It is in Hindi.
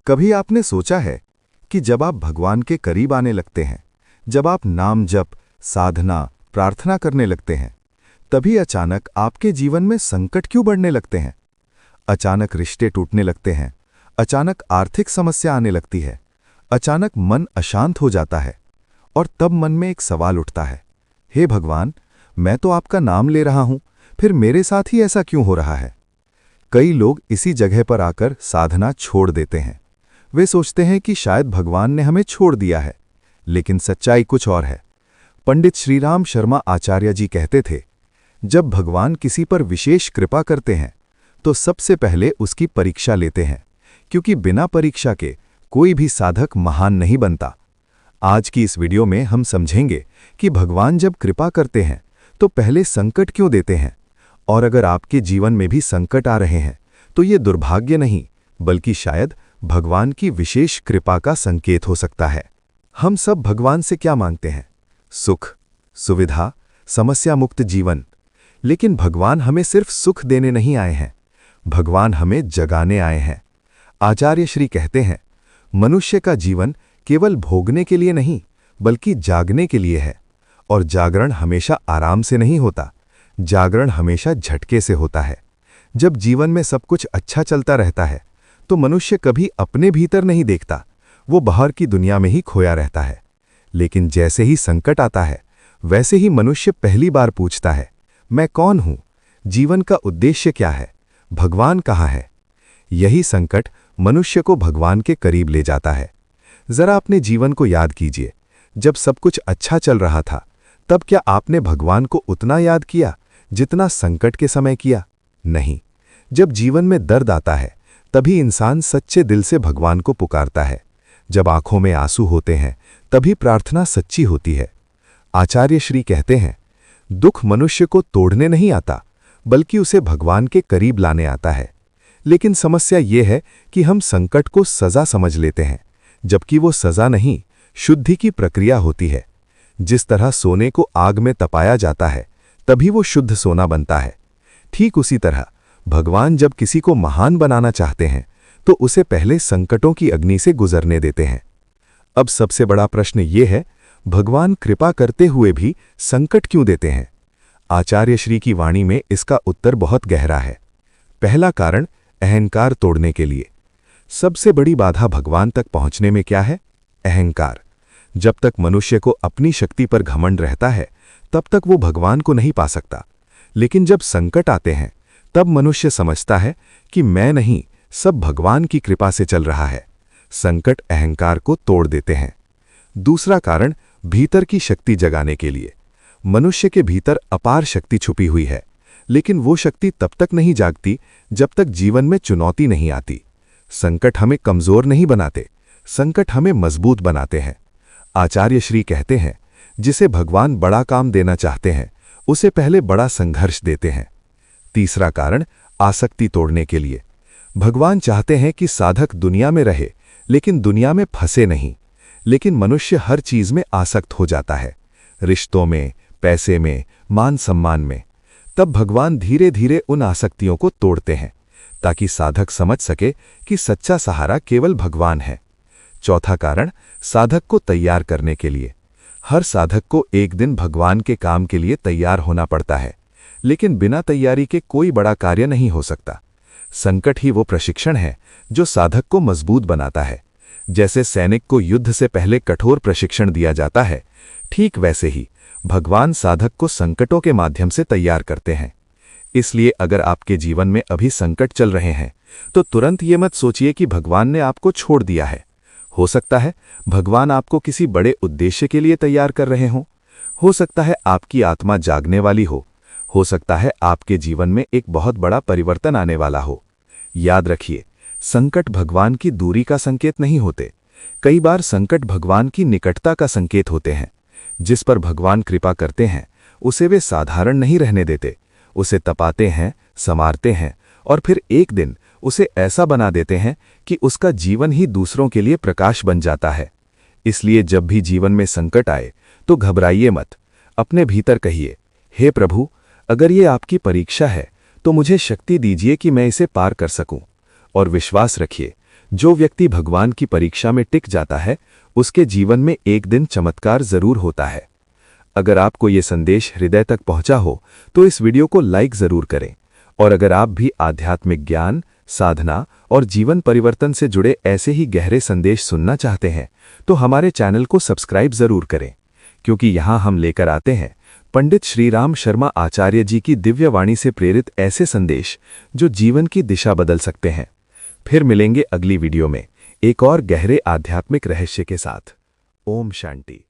कभी आपने सोचा है कि जब आप भगवान के करीब आने लगते हैं, जब आप नाम जप, साधना, प्रार्थना करने लगते हैं, तभी अचानक आपके जीवन में संकट क्यों बढ़ने लगते हैं? अचानक रिश्ते टूटने लगते हैं, अचानक आर्थिक समस्या आने लगती है, अचानक मन अशांत हो जाता है और तब मन में एक सवाल उठता है, हे भगवान, मैं तो आपका नाम ले रहा हूं, फिर मेरे साथ ही ऐसा क्यों हो रहा है? कई लोग इसी जगह पर आकर साधना छोड़ देते हैं। वे सोचते हैं कि शायद भगवान ने हमें छोड़ दिया है, लेकिन सच्चाई कुछ और है। पंडित श्रीराम शर्मा आचार्य जी कहते थे, जब भगवान किसी पर विशेष कृपा करते हैं तो सबसे पहले उसकी परीक्षा लेते हैं, क्योंकि बिना परीक्षा के कोई भी साधक महान नहीं बनता। आज की इस वीडियो में हम समझेंगे कि भगवान जब कृपा करते हैं तो पहले संकट क्यों देते हैं, और अगर आपके जीवन में भी संकट आ रहे हैं तो ये दुर्भाग्य नहीं, बल्कि शायद भगवान की विशेष कृपा का संकेत हो सकता है। हम सब भगवान से क्या मांगते हैं? सुख, सुविधा, समस्या मुक्त जीवन। लेकिन भगवान हमें सिर्फ सुख देने नहीं आए हैं, भगवान हमें जगाने आए हैं। आचार्य श्री कहते हैं, मनुष्य का जीवन केवल भोगने के लिए नहीं, बल्कि जागने के लिए है। और जागरण हमेशा आराम से नहीं होता, जागरण हमेशा झटके से होता है। जब जीवन में सब कुछ अच्छा चलता रहता है तो मनुष्य कभी अपने भीतर नहीं देखता, वो बाहर की दुनिया में ही खोया रहता है। लेकिन जैसे ही संकट आता है, वैसे ही मनुष्य पहली बार पूछता है, मैं कौन हूं? जीवन का उद्देश्य क्या है? भगवान कहाँ है? यही संकट मनुष्य को भगवान के करीब ले जाता है। जरा अपने जीवन को याद कीजिए। जब सब कुछ अच्छा चल रहा था, तब क्या आपने भगवान को उतना याद किया जितना संकट के समय किया? नहीं। जब जीवन में दर्द आता है, तभी इंसान सच्चे दिल से भगवान को पुकारता है। जब आंखों में आंसू होते हैं, तभी प्रार्थना सच्ची होती है। आचार्य श्री कहते हैं, दुख मनुष्य को तोड़ने नहीं आता, बल्कि उसे भगवान के करीब लाने आता है। लेकिन समस्या ये है कि हम संकट को सजा समझ लेते हैं, जबकि वो सजा नहीं, शुद्धि की प्रक्रिया होती है। जिस तरह सोने को आग में तपाया जाता है, तभी वो शुद्ध सोना बनता है। ठीक उसी तरह भगवान जब किसी को महान बनाना चाहते हैं तो उसे पहले संकटों की अग्नि से गुजरने देते हैं। अब सबसे बड़ा प्रश्न ये है, भगवान कृपा करते हुए भी संकट क्यों देते हैं? आचार्य श्री की वाणी में इसका उत्तर बहुत गहरा है। पहला कारण, अहंकार तोड़ने के लिए। सबसे बड़ी बाधा भगवान तक पहुंचने में क्या है? अहंकार। जब तक मनुष्य को अपनी शक्ति पर घमंड रहता है, तब तक वो भगवान को नहीं पा सकता। लेकिन जब संकट आते हैं, तब मनुष्य समझता है कि मैं नहीं, सब भगवान की कृपा से चल रहा है। संकट अहंकार को तोड़ देते हैं। दूसरा कारण, भीतर की शक्ति जगाने के लिए। मनुष्य के भीतर अपार शक्ति छुपी हुई है, लेकिन वो शक्ति तब तक नहीं जागती जब तक जीवन में चुनौती नहीं आती। संकट हमें कमजोर नहीं बनाते, संकट हमें मजबूत बनाते हैं। आचार्य श्री कहते हैं, जिसे भगवान बड़ा काम देना चाहते हैं, उसे पहले बड़ा संघर्ष देते हैं। तीसरा कारण, आसक्ति तोड़ने के लिए। भगवान चाहते हैं कि साधक दुनिया में रहे, लेकिन दुनिया में फंसे नहीं। लेकिन मनुष्य हर चीज में आसक्त हो जाता है, रिश्तों में, पैसे में, मान सम्मान में। तब भगवान धीरे धीरे उन आसक्तियों को तोड़ते हैं, ताकि साधक समझ सके कि सच्चा सहारा केवल भगवान है। चौथा कारण, साधक को तैयार करने के लिए। हर साधक को एक दिन भगवान के काम के लिए तैयार होना पड़ता है, लेकिन बिना तैयारी के कोई बड़ा कार्य नहीं हो सकता। संकट ही वो प्रशिक्षण है जो साधक को मजबूत बनाता है। जैसे सैनिक को युद्ध से पहले कठोर प्रशिक्षण दिया जाता है, ठीक वैसे ही भगवान साधक को संकटों के माध्यम से तैयार करते हैं। इसलिए अगर आपके जीवन में अभी संकट चल रहे हैं, तो तुरंत ये मत सोचिए कि भगवान ने आपको छोड़ दिया है। हो सकता है भगवान आपको किसी बड़े उद्देश्य के लिए तैयार कर रहे हों। हो सकता है आपकी आत्मा जागने वाली हो सकता है आपके जीवन में एक बहुत बड़ा परिवर्तन आने वाला हो। याद रखिए, संकट भगवान की दूरी का संकेत नहीं होते। कई बार संकट भगवान की निकटता का संकेत होते हैं। जिस पर भगवान कृपा करते हैं, उसे वे साधारण नहीं रहने देते, उसे तपाते हैं, संवारते हैं और फिर एक दिन उसे ऐसा बना देते हैं कि उसका जीवन ही दूसरों के लिए प्रकाश बन जाता है। इसलिए जब भी जीवन में संकट आए तो घबराइए मत। अपने भीतर कहिए, हे प्रभु, अगर ये आपकी परीक्षा है तो मुझे शक्ति दीजिए कि मैं इसे पार कर सकूं। और विश्वास रखिए, जो व्यक्ति भगवान की परीक्षा में टिक जाता है उसके जीवन में एक दिन चमत्कार जरूर होता है। अगर आपको ये संदेश हृदय तक पहुंचा हो तो इस वीडियो को लाइक जरूर करें, और अगर आप भी आध्यात्मिक ज्ञान, साधना और जीवन परिवर्तन से जुड़े ऐसे ही गहरे संदेश सुनना चाहते हैं तो हमारे चैनल को सब्सक्राइब जरूर करें, क्योंकि यहाँ हम लेकर आते हैं पंडित श्रीराम शर्मा आचार्य जी की दिव्य वाणी से प्रेरित ऐसे संदेश जो जीवन की दिशा बदल सकते हैं। फिर मिलेंगे अगली वीडियो में एक और गहरे आध्यात्मिक रहस्य के साथ। ओम शांति।